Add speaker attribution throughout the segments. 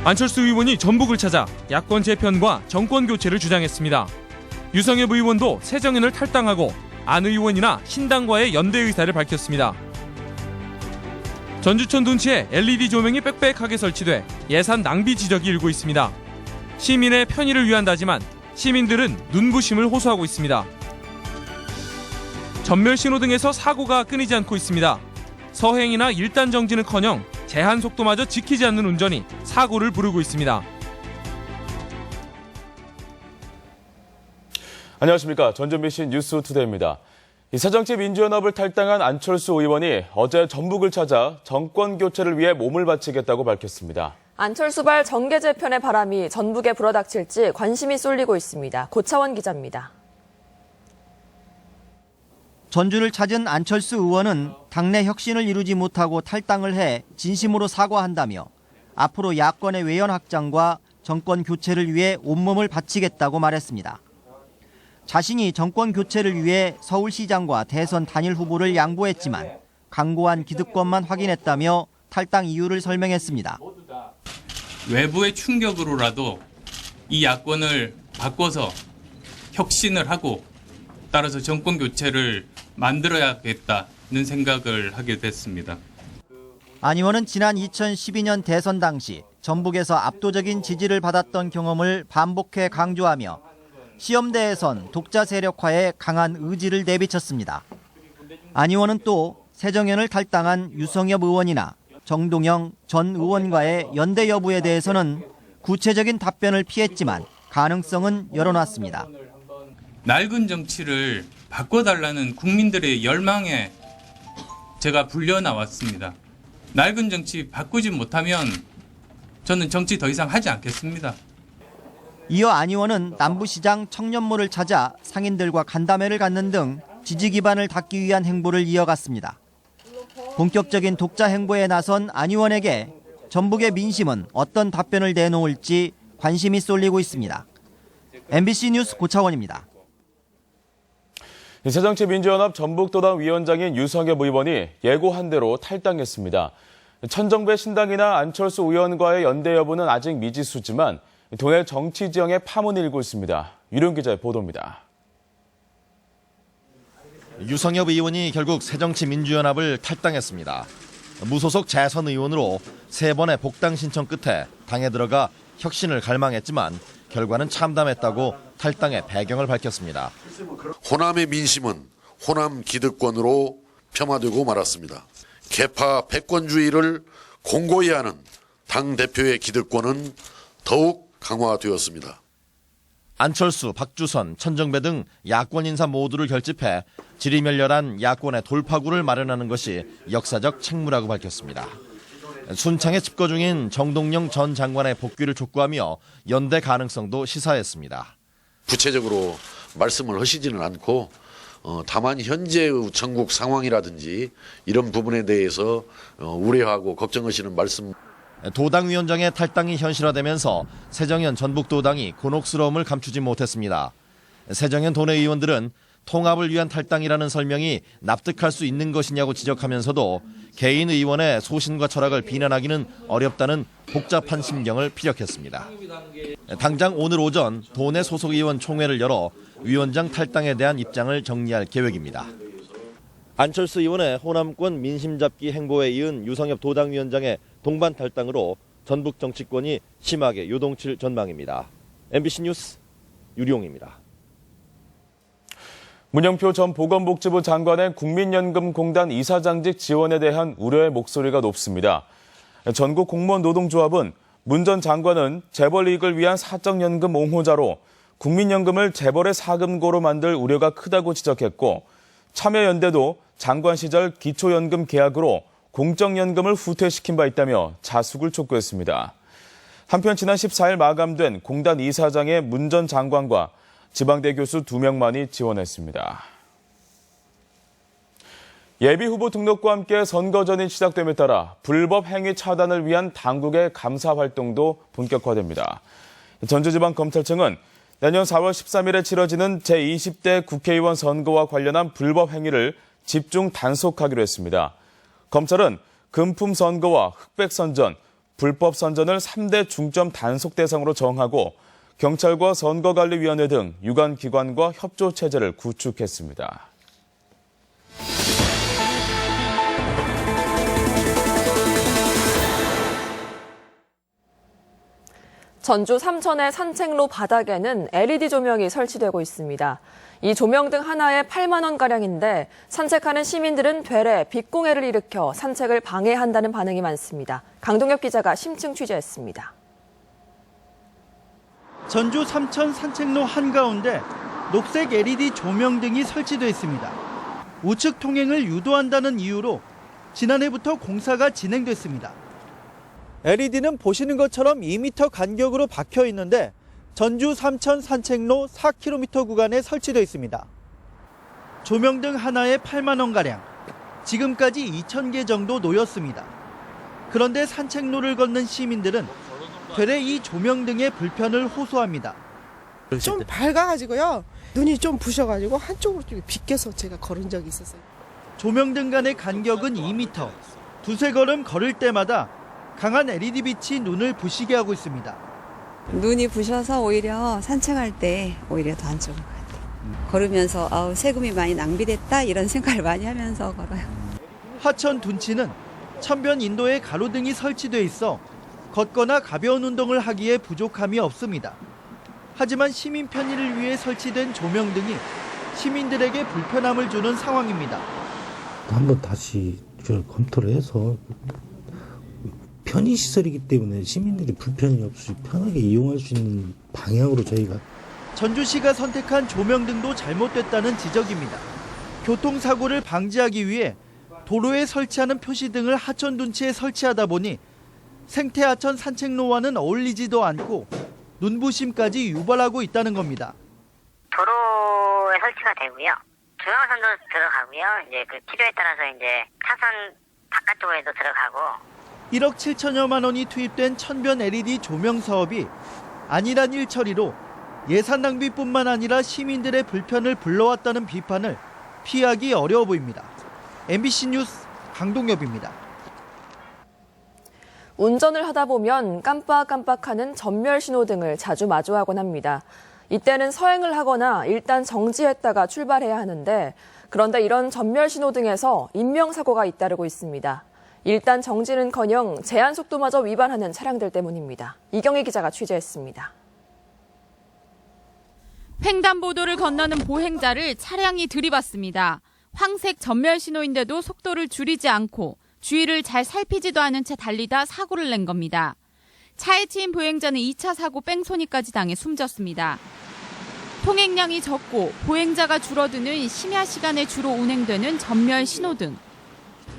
Speaker 1: 안철수 의원이 전북을 찾아 야권 재편과 정권 교체를 주장했습니다. 유성엽 의원도 새정연을 탈당하고 안 의원이나 신당과의 연대 의사를 밝혔습니다. 전주천 둔치에 LED 조명이 빽빽하게 설치돼 예산 낭비 지적이 일고 있습니다. 시민의 편의를 위한다지만 시민들은 눈부심을 호소하고 있습니다. 전멸 신호등에서 사고가 끊이지 않고 있습니다. 서행이나 1단 정지는커녕 제한 속도마저 지키지 않는 운전이 사고를 부르고 있습니다.
Speaker 2: 안녕하십니까. 전주미신 뉴스투데이입니다. 새정치민주연합을 탈당한 안철수 의원이 어제 전북을 찾아 정권 교체를 위해 몸을 바치겠다고 밝혔습니다.
Speaker 3: 안철수발 정계 재편의 바람이 전북에 불어닥칠지 관심이 쏠리고 있습니다. 고차원 기자입니다.
Speaker 4: 전주를 찾은 안철수 의원은 당내 혁신을 이루지 못하고 탈당을 해 진심으로 사과한다며 앞으로 야권의 외연 확장과 정권 교체를 위해 온몸을 바치겠다고 말했습니다. 자신이 정권 교체를 위해 서울시장과 대선 단일 후보를 양보했지만 강고한 기득권만 확인했다며 탈당 이유를 설명했습니다.
Speaker 5: 외부의 충격으로라도 이 야권을 바꿔서 혁신을 하고 따라서 정권 교체를 만들어야겠다는 생각을 하게 됐습니다.
Speaker 4: 안 의원은 지난 2012년 대선 당시 전북에서 압도적인 지지를 받았던 경험을 반복해 강조하며 시험대에선 독자 세력화에 강한 의지를 내비쳤습니다. 안 의원은 또 새정연을 탈당한 유성엽 의원이나 정동영 전 의원과의 연대 여부에 대해서는 구체적인 답변을 피했지만 가능성은 열어놨습니다.
Speaker 5: 낡은 정치를 바꿔달라는 국민들의 열망에 제가 불려 나왔습니다. 낡은 정치 바꾸지 못하면 저는 정치 더 이상 하지 않겠습니다.
Speaker 4: 이어 안 의원은 남부시장 청년모를 찾아 상인들과 간담회를 갖는 등 지지 기반을 닦기 위한 행보를 이어갔습니다. 본격적인 독자 행보에 나선 안 의원에게 전북의 민심은 어떤 답변을 내놓을지 관심이 쏠리고 있습니다. MBC 뉴스 고차원입니다.
Speaker 2: 새정치민주연합 전북도당 위원장인 유성엽 의원이 예고한 대로 탈당했습니다. 천정배 신당이나 안철수 의원과의 연대 여부는 아직 미지수지만 도내 정치 지형에 파문이 일고 있습니다. 유룡 기자의 보도입니다.
Speaker 6: 유성엽 의원이 결국 새정치민주연합을 탈당했습니다. 무소속 재선 의원으로 3번의 복당 신청 끝에 당에 들어가 혁신을 갈망했지만 결과는 참담했다고 탈당의 배경을 밝혔습니다.
Speaker 7: 호남의 민심은 호남 기득권으로 폄하되고 말았습니다. 개파 패권주의를 공고히 하는 당대표의 기득권은 더욱 강화되었습니다.
Speaker 6: 안철수, 박주선, 천정배 등 야권 인사 모두를 결집해 지리멸렬한 야권의 돌파구를 마련하는 것이 역사적 책무라고 밝혔습니다. 순창에 집거 중인 정동영 전 장관의 복귀를 촉구하며 연대 가능성도 시사했습니다.
Speaker 7: 구체적으로 말씀을 하시지는 않고 다만 현재의 전국 상황이라든지 이런 부분에 대해서 우려하고 걱정하시는 말씀.
Speaker 6: 도당위원장의 탈당이 현실화되면서 새정연 전북도당이 곤혹스러움을 감추지 못했습니다. 새정연 도내의원들은 통합을 위한 탈당이라는 설명이 납득할 수 있는 것이냐고 지적하면서도 개인 의원의 소신과 철학을 비난하기는 어렵다는 복잡한 심경을 피력했습니다. 당장 오늘 오전 도내 소속 의원 총회를 열어 위원장 탈당에 대한 입장을 정리할 계획입니다. 안철수 의원의 호남권 민심잡기 행보에 이은 유성엽 도당위원장의 동반 탈당으로 전북 정치권이 심하게 요동칠 전망입니다. MBC 뉴스 유룡입니다.
Speaker 2: 문영표 전 보건복지부 장관의 국민연금공단 이사장직 지원에 대한 우려의 목소리가 높습니다. 전국 공무원 노동조합은 문 전 장관은 재벌 이익을 위한 사적연금 옹호자로 국민연금을 재벌의 사금고로 만들 우려가 크다고 지적했고 참여연대도 장관 시절 기초연금 계약으로 공적연금을 후퇴시킨 바 있다며 자숙을 촉구했습니다. 한편 지난 14일 마감된 공단 이사장의 문 전 장관과 지방대 교수 2명만이 지원했습니다. 예비후보 등록과 함께 선거전이 시작됨에 따라 불법 행위 차단을 위한 당국의 감사 활동도 본격화됩니다. 전주지방검찰청은 내년 4월 13일에 치러지는 제20대 국회의원 선거와 관련한 불법 행위를 집중 단속하기로 했습니다. 검찰은 금품 선거와 흑백 선전, 불법 선전을 3대 중점 단속 대상으로 정하고 경찰과 선거관리위원회 등 유관 기관과 협조 체제를 구축했습니다.
Speaker 3: 전주 삼천의 산책로 바닥에는 LED 조명이 설치되고 있습니다. 이 조명등 하나에 8만 원가량인데 산책하는 시민들은 되레 빛공해를 일으켜 산책을 방해한다는 반응이 많습니다. 강동엽 기자가 심층 취재했습니다.
Speaker 8: 전주 삼천 산책로 한가운데 녹색 LED 조명등이 설치되어 있습니다. 우측 통행을 유도한다는 이유로 지난해부터 공사가 진행됐습니다. LED는 보시는 것처럼 2m 간격으로 박혀 있는데 전주 삼천 산책로 4km 구간에 설치되어 있습니다. 조명등 하나에 8만 원가량, 지금까지 2,000개 정도 놓였습니다. 그런데 산책로를 걷는 시민들은 되레 이 조명등의 불편을 호소합니다.
Speaker 9: 좀 밝아가지고요. 눈이 좀 부셔가지고 한쪽으로 좀 비껴서 제가 걸은 적이 있었어요.
Speaker 8: 조명등 간의 간격은 2m. 두세 걸음 걸을 때마다 강한 LED 빛이 눈을 부시게 하고 있습니다.
Speaker 10: 눈이 부셔서 오히려 산책할 때 오히려 더 안 좋은 것 같아요. 걸으면서 세금이 많이 낭비됐다 이런 생각을 많이 하면서 걸어요.
Speaker 8: 하천 둔치는 천변 인도에 가로등이 설치돼 있어 걷거나 가벼운 운동을 하기에 부족함이 없습니다. 하지만 시민 편의를 위해 설치된 조명등이 시민들에게 불편함을 주는 상황입니다.
Speaker 11: 한번 다시 검토를 해서 편의시설이기 때문에 시민들이 불편이 없이 편하게 이용할 수 있는 방향으로 저희가.
Speaker 8: 전주시가 선택한 조명등도 잘못됐다는 지적입니다. 교통사고를 방지하기 위해 도로에 설치하는 표시등을 하천 둔치에 설치하다 보니 생태하천 산책로와는 어울리지도 않고 눈부심까지 유발하고 있다는 겁니다.
Speaker 12: 도로에 설치가 되고요. 중앙선도 들어가고요. 이제 그 필요에 따라서 이제 차선 바깥쪽에도 들어가고.
Speaker 8: 1억 7천여만 원이 투입된 천변 LED 조명 사업이 안일한 일처리로 예산 낭비뿐만 아니라 시민들의 불편을 불러왔다는 비판을 피하기 어려워 보입니다. MBC 뉴스 강동엽입니다.
Speaker 3: 운전을 하다 보면 깜빡깜빡하는 전멸 신호등을 자주 마주하곤 합니다. 이때는 서행을 하거나 일단 정지했다가 출발해야 하는데 그런데 이런 전멸 신호등에서 인명사고가 잇따르고 있습니다. 일단 정지는커녕 제한 속도마저 위반하는 차량들 때문입니다. 이경희 기자가 취재했습니다.
Speaker 13: 횡단보도를 건너는 보행자를 차량이 들이받습니다. 황색 전멸 신호인데도 속도를 줄이지 않고 주위를 잘 살피지도 않은 채 달리다 사고를 낸 겁니다. 차에 치인 보행자는 2차 사고 뺑소니까지 당해 숨졌습니다. 통행량이 적고 보행자가 줄어드는 심야 시간에 주로 운행되는 전멸 신호등.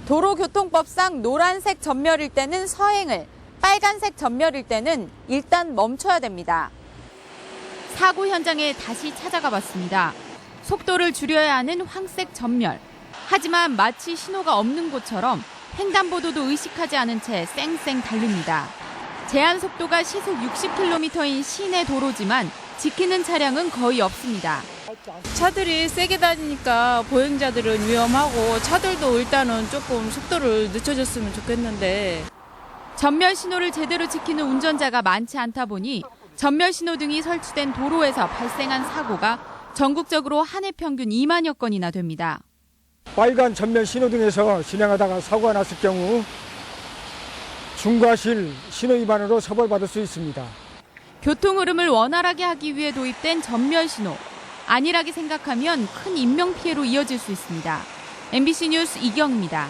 Speaker 13: 도로교통법상 노란색 전멸일 때는 서행을, 빨간색 전멸일 때는 일단 멈춰야 됩니다. 사고 현장에 다시 찾아가 봤습니다. 속도를 줄여야 하는 황색 전멸. 하지만 마치 신호가 없는 곳처럼 횡단보도도 의식하지 않은 채 쌩쌩 달립니다. 제한 속도가 시속 60km인 시내 도로지만 지키는 차량은 거의 없습니다.
Speaker 14: 차들이 세게 다니니까 보행자들은 위험하고 차들도 일단은 조금 속도를 늦춰줬으면 좋겠는데.
Speaker 13: 전멸 신호를 제대로 지키는 운전자가 많지 않다 보니 전멸 신호등이 설치된 도로에서 발생한 사고가 전국적으로 한 해 평균 2만여 건이나 됩니다.
Speaker 15: 빨간 전멸 신호등에서 진행하다가 사고가 났을 경우 중과실 신호 위반으로 처벌받을 수 있습니다.
Speaker 13: 교통 흐름을 원활하게 하기 위해 도입된 전멸 신호. 안일하게 생각하면 큰 인명 피해로 이어질 수 있습니다. MBC 뉴스 이경입니다.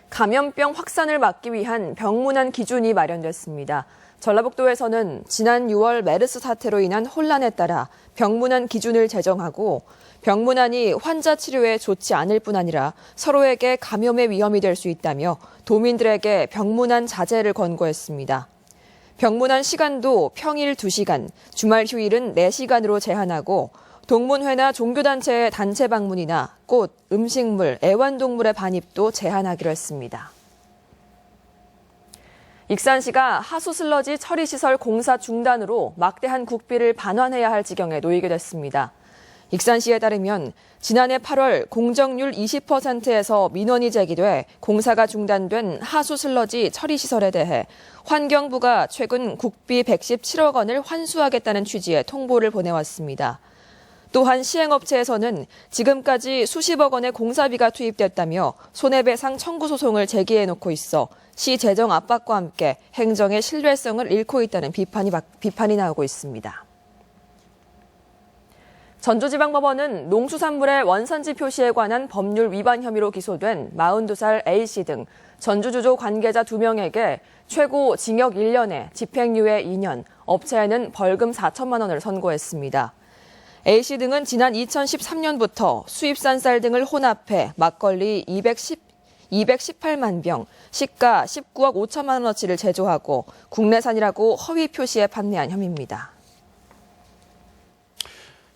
Speaker 3: 감염병 확산을 막기 위한 병문안 기준이 마련됐습니다. 전라북도에서는 지난 6월 메르스 사태로 인한 혼란에 따라 병문안 기준을 제정하고 병문안이 환자 치료에 좋지 않을 뿐 아니라 서로에게 감염의 위험이 될 수 있다며 도민들에게 병문안 자제를 권고했습니다. 병문안 시간도 평일 2시간, 주말 휴일은 4시간으로 제한하고 동문회나 종교단체의 단체 방문이나 꽃, 음식물, 애완동물의 반입도 제한하기로 했습니다. 익산시가 하수 슬러지 처리시설 공사 중단으로 막대한 국비를 반환해야 할 지경에 놓이게 됐습니다. 익산시에 따르면 지난해 8월 공정률 20%에서 민원이 제기돼 공사가 중단된 하수 슬러지 처리 시설에 대해 환경부가 최근 국비 117억 원을 환수하겠다는 취지의 통보를 보내왔습니다. 또한 시행업체에서는 지금까지 수십억 원의 공사비가 투입됐다며 손해배상 청구 소송을 제기해놓고 있어 시 재정 압박과 함께 행정의 신뢰성을 잃고 있다는 비판이 나오고 있습니다. 전주지방법원은 농수산물의 원산지 표시에 관한 법률 위반 혐의로 기소된 42살 A씨 등 전주주조 관계자 2명에게 최고 징역 1년에 집행유예 2년, 업체에는 벌금 4천만 원을 선고했습니다. A씨 등은 지난 2013년부터 수입산 쌀 등을 혼합해 막걸리 218만 병, 시가 19억 5천만 원어치를 제조하고 국내산이라고 허위 표시에 판매한 혐의입니다.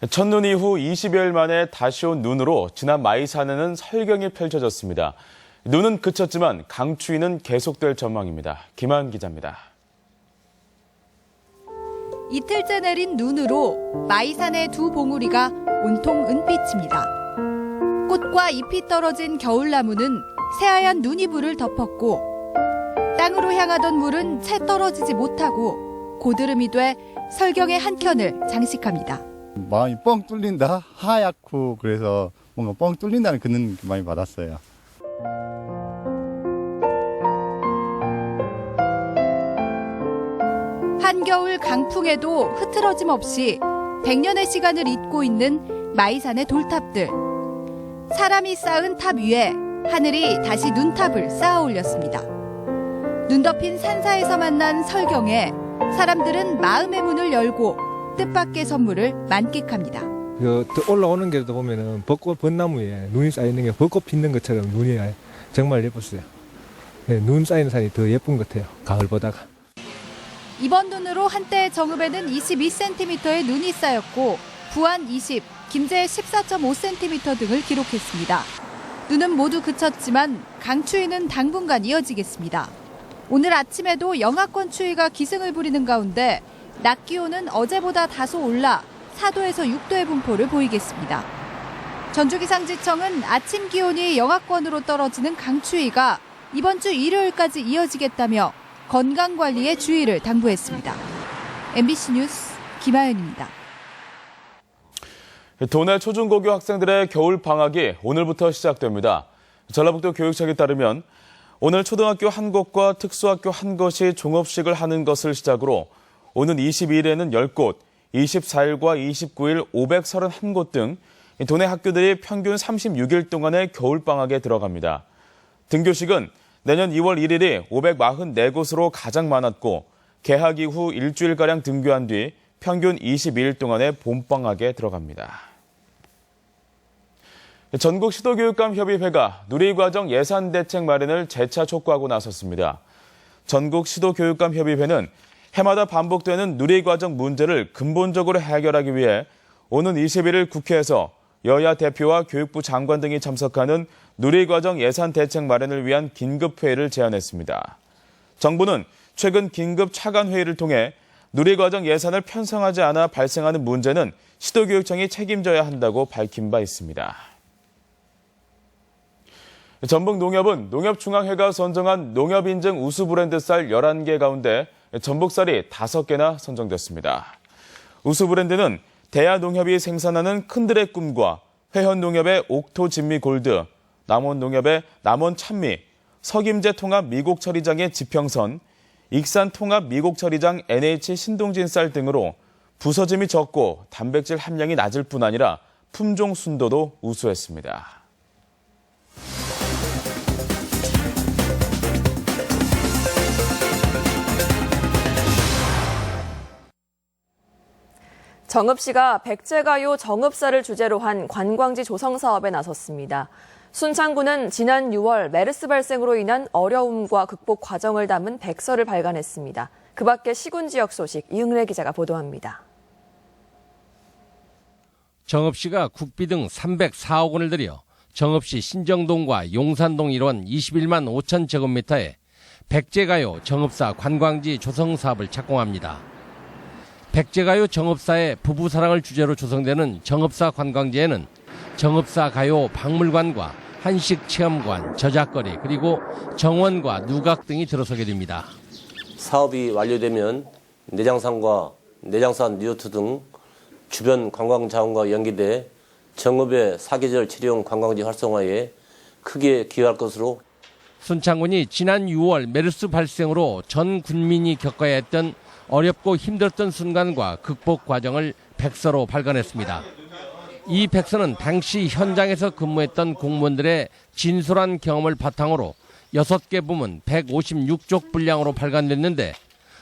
Speaker 2: 첫눈 이후 20여일 만에 다시 온 눈으로 지난 마이산에는 설경이 펼쳐졌습니다. 눈은 그쳤지만 강추위는 계속될 전망입니다. 김한 기자입니다.
Speaker 16: 이틀째 내린 눈으로 마이산의 두 봉우리가 온통 은빛입니다. 꽃과 잎이 떨어진 겨울나무는 새하얀 눈이불을 덮었고 땅으로 향하던 물은 채 떨어지지 못하고 고드름이 돼 설경의 한켠을 장식합니다.
Speaker 17: 마음이 뻥 뚫린다, 하얗고 그래서 뭔가 뻥 뚫린다는 그런 느낌 많이 받았어요.
Speaker 16: 한겨울 강풍에도 흐트러짐 없이 100년의 시간을 잇고 있는 마이산의 돌탑들. 사람이 쌓은 탑 위에 하늘이 다시 눈탑을 쌓아 올렸습니다. 눈 덮인 산사에서 만난 설경에 사람들은 마음의 문을 열고 뜻밖의 선물을 만끽합니다.
Speaker 18: 올라오는 길도 보면은 벚나무에 눈이 쌓이는 게 벚꽃 피는 것처럼 눈이 정말 예뻤어요. 네, 눈 쌓이는 산이 더 예쁜 것 같아요. 가을보다가.
Speaker 16: 이번 눈으로 한때 정읍에는 22cm의 눈이 쌓였고 부안 20, 김제 14.5cm 등을 기록했습니다. 눈은 모두 그쳤지만 강추위는 당분간 이어지겠습니다. 오늘 아침에도 영하권 추위가 기승을 부리는 가운데 낮 기온은 어제보다 다소 올라 4도에서 6도의 분포를 보이겠습니다. 전주기상지청은 아침 기온이 영하권으로 떨어지는 강추위가 이번 주 일요일까지 이어지겠다며 건강관리에 주의를 당부했습니다. MBC 뉴스 김하연입니다.
Speaker 2: 도내 초중고교 학생들의 겨울 방학이 오늘부터 시작됩니다. 전라북도 교육청에 따르면 오늘 초등학교 한 곳과 특수학교 한 곳이 종업식을 하는 것을 시작으로 오는 22일에는 10곳, 24일과 29일 531곳 등 도내 학교들이 평균 36일 동안의 겨울방학에 들어갑니다. 등교식은 내년 2월 1일이 544곳으로 가장 많았고 개학 이후 일주일가량 등교한 뒤 평균 22일 동안의 봄방학에 들어갑니다. 전국 시도교육감협의회가 누리과정 예산대책 마련을 재차 촉구하고 나섰습니다. 전국 시도교육감협의회는 해마다 반복되는 누리과정 문제를 근본적으로 해결하기 위해 오는 21일 국회에서 여야 대표와 교육부 장관 등이 참석하는 누리과정 예산 대책 마련을 위한 긴급회의를 제안했습니다. 정부는 최근 긴급 차관회의를 통해 누리과정 예산을 편성하지 않아 발생하는 문제는 시도교육청이 책임져야 한다고 밝힌 바 있습니다. 전북농협은 농협중앙회가 선정한 농협인증 우수 브랜드 쌀 11개 가운데 전북쌀이 5개나 선정됐습니다. 우수 브랜드는 대하농협이 생산하는 큰들의 꿈과 회현농협의 옥토 진미 골드, 남원농협의 남원 찬미, 석임제 통합 미국 처리장의 지평선, 익산 통합 미국 처리장 NH 신동진 쌀 등으로 부서짐이 적고 단백질 함량이 낮을 뿐 아니라 품종 순도도 우수했습니다.
Speaker 3: 정읍시가 백제가요 정읍사를 주제로 한 관광지 조성 사업에 나섰습니다. 순창구는 지난 6월 메르스 발생으로 인한 어려움과 극복 과정을 담은 백서를 발간했습니다. 그 밖에 시군 지역 소식 이응래 기자가 보도합니다.
Speaker 19: 정읍시가 국비 등 304억 원을 들여 정읍시 신정동과 용산동 일원 21만 5천 제곱미터에 백제가요 정읍사 관광지 조성 사업을 착공합니다. 백제가요 정읍사의 부부사랑을 주제로 조성되는 정읍사 관광지에는 정읍사 가요 박물관과 한식체험관, 저작거리, 그리고 정원과 누각 등이 들어서게 됩니다.
Speaker 20: 사업이 완료되면 내장산과 내장산 리조트 등 주변 관광 자원과 연계돼 정읍의 사계절 체류형 관광지 활성화에 크게 기여할 것으로.
Speaker 19: 순창군이 지난 6월 메르스 발생으로 전 군민이 겪어야 했던 어렵고 힘들었던 순간과 극복 과정을 백서로 발간했습니다. 이 백서는 당시 현장에서 근무했던 공무원들의 진솔한 경험을 바탕으로 6개 부문 156쪽 분량으로 발간됐는데,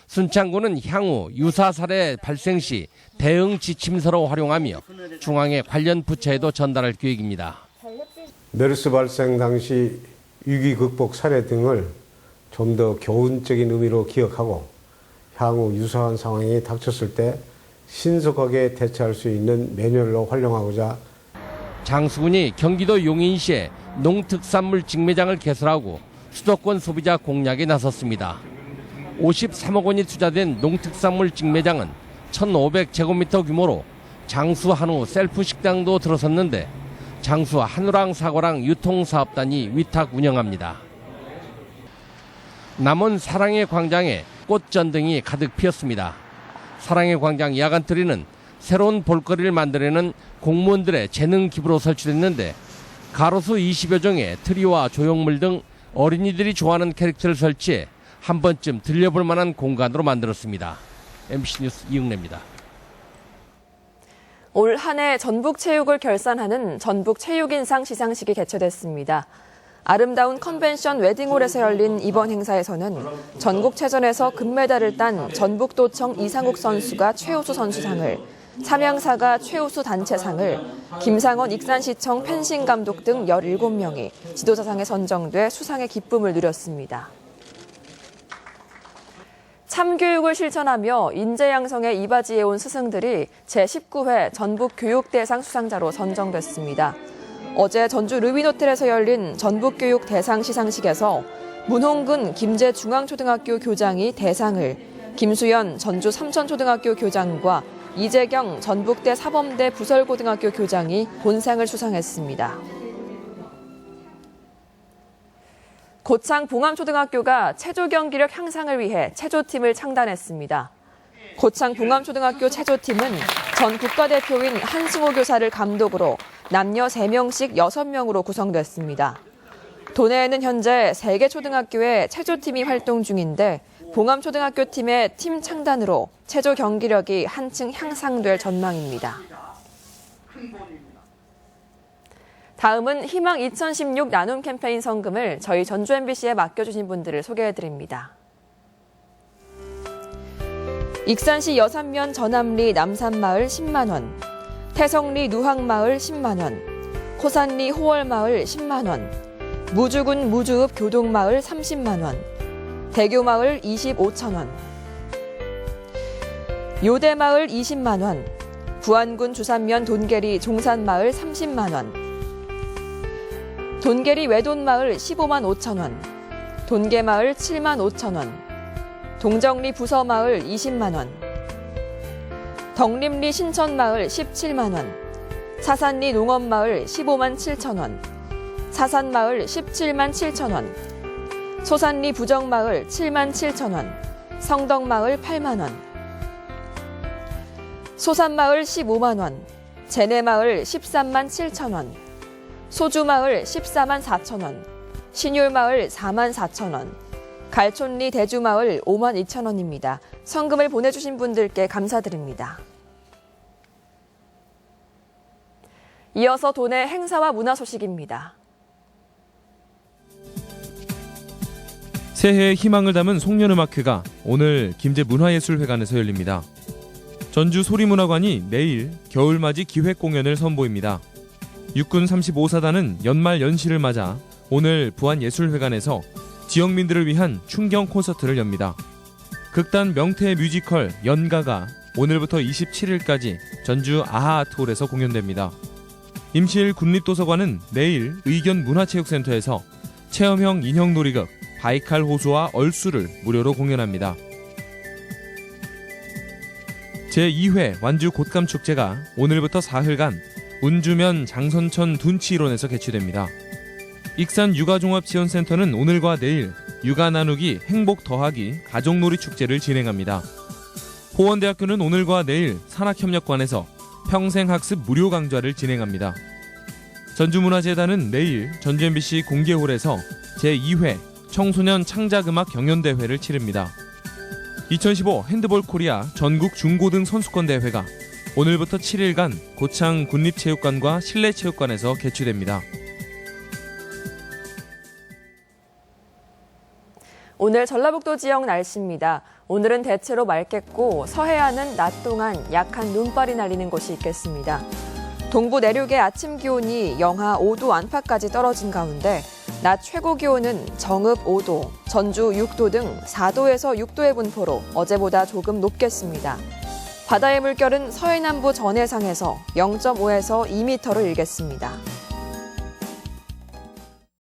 Speaker 19: 순창군은 향후 유사 사례 발생 시 대응 지침서로 활용하며 중앙의 관련 부처에도 전달할 계획입니다.
Speaker 21: 메르스 발생 당시 위기 극복 사례 등을 좀 더 교훈적인 의미로 기억하고 향후 유사한 상황이 닥쳤을 때 신속하게 대처할 수 있는 매뉴얼로 활용하고자.
Speaker 19: 장수군이 경기도 용인시에 농특산물 직매장을 개설하고 수도권 소비자 공략에 나섰습니다. 53억 원이 투자된 농특산물 직매장은 1,500제곱미터 규모로 장수 한우 셀프 식당도 들어섰는데, 장수 한우랑 사과랑 유통사업단이 위탁 운영합니다. 남원 사랑의 광장에 꽃전등이 가득 피었습니다. 사랑의 광장 야간트리는 새로운 볼거리를 만들어내는 공무원들의 재능 기부로 설치됐는데, 가로수 20여 종의 트리와 조형물 등 어린이들이 좋아하는 캐릭터를 설치해 한 번쯤 들려볼 만한 공간으로 만들었습니다. MBC 뉴스 이응래입니다.
Speaker 3: 올 한 해 전북체육을 결산하는 전북체육인상 시상식이 개최됐습니다. 아름다운 컨벤션 웨딩홀에서 열린 이번 행사에서는 전국체전에서 금메달을 딴 전북도청 이상욱 선수가 최우수 선수상을, 삼양사가 최우수 단체상을, 김상원 익산시청 펜싱 감독 등 17명이 지도자상에 선정돼 수상의 기쁨을 누렸습니다. 참교육을 실천하며 인재 양성에 이바지해온 스승들이 제19회 전북교육대상 수상자로 선정됐습니다. 어제 전주 르윈호텔에서 열린 전북교육대상 시상식에서 문홍근 김제중앙초등학교 교장이 대상을, 김수연 전주 삼천초등학교 교장과 이재경 전북대 사범대 부설고등학교 교장이 본상을 수상했습니다. 고창 봉암초등학교가 체조 경기력 향상을 위해 체조팀을 창단했습니다. 고창 봉암초등학교 체조팀은 전 국가대표인 한승호 교사를 감독으로 남녀 3명씩 6명으로 구성됐습니다. 도내에는 현재 3개 초등학교에 체조팀이 활동 중인데, 봉암초등학교 팀의 팀 창단으로 체조 경기력이 한층 향상될 전망입니다. 다음은 희망 2016 나눔 캠페인 성금을 저희 전주 MBC에 맡겨주신 분들을 소개해드립니다. 익산시 여산면 전암리 남산마을 10만 원, 태성리 누항마을 10만 원, 코산리 호월마을 10만 원, 무주군 무주읍 교동마을 30만 원, 대교마을 25천 원, 요대마을 20만 원, 부안군 주산면 돈계리 종산마을 30만 원, 돈계리 외돈마을 15만 5천 원, 돈계마을 7만 5천 원, 동정리 부서마을 20만 원, 덕림리 신천마을 17만 원, 사산리 농업마을 15만 7천 원, 사산마을 17만 7천 원, 소산리 부정마을 7만 7천 원, 성덕마을 8만 원, 소산마을 15만 원, 제내마을 13만 7천 원, 소주마을 14만 4천 원, 신율마을 4만 4천 원, 갈촌리 대주마을 5만 2천 원입니다. 성금을 보내주신 분들께 감사드립니다. 이어서 도내 행사와 문화 소식입니다.
Speaker 1: 새해의 희망을 담은 송년음악회가 오늘 김제문화예술회관에서 열립니다. 전주 소리문화관이 내일 겨울맞이 기획공연을 선보입니다. 육군 35사단은 연말 연시를 맞아 오늘 부안예술회관에서 지역민들을 위한 충경 콘서트를 엽니다. 극단 명태 뮤지컬 연가가 오늘부터 27일까지 전주 아하아트홀에서 공연됩니다. 임실 국립도서관은 내일 의견문화체육센터에서 체험형 인형놀이극 바이칼 호수와 얼수를 무료로 공연합니다. 제2회 완주 곶감축제가 오늘부터 사흘간 운주면 장선천 둔치일원에서 개최됩니다. 익산 육아종합지원센터는 오늘과 내일 육아 나누기 행복 더하기 가족놀이 축제를 진행합니다. 호원대학교는 오늘과 내일 산학협력관에서 평생학습 무료 강좌를 진행합니다. 전주문화재단은 내일 전주 MBC 공개홀에서 제2회 청소년 창작음악 경연대회를 치릅니다. 2015 핸드볼 코리아 전국 중고등 선수권대회가 오늘부터 7일간 고창 군립체육관과 실내체육관에서 개최됩니다.
Speaker 3: 오늘 전라북도 지역 날씨입니다. 오늘은 대체로 맑겠고 서해안은 낮 동안 약한 눈발이 날리는 곳이 있겠습니다. 동부 내륙의 아침 기온이 영하 5도 안팎까지 떨어진 가운데 낮 최고 기온은 정읍 5도, 전주 6도 등 4도에서 6도의 분포로 어제보다 조금 높겠습니다. 바다의 물결은 서해남부 전해상에서 0.5에서 2m를 일겠습니다.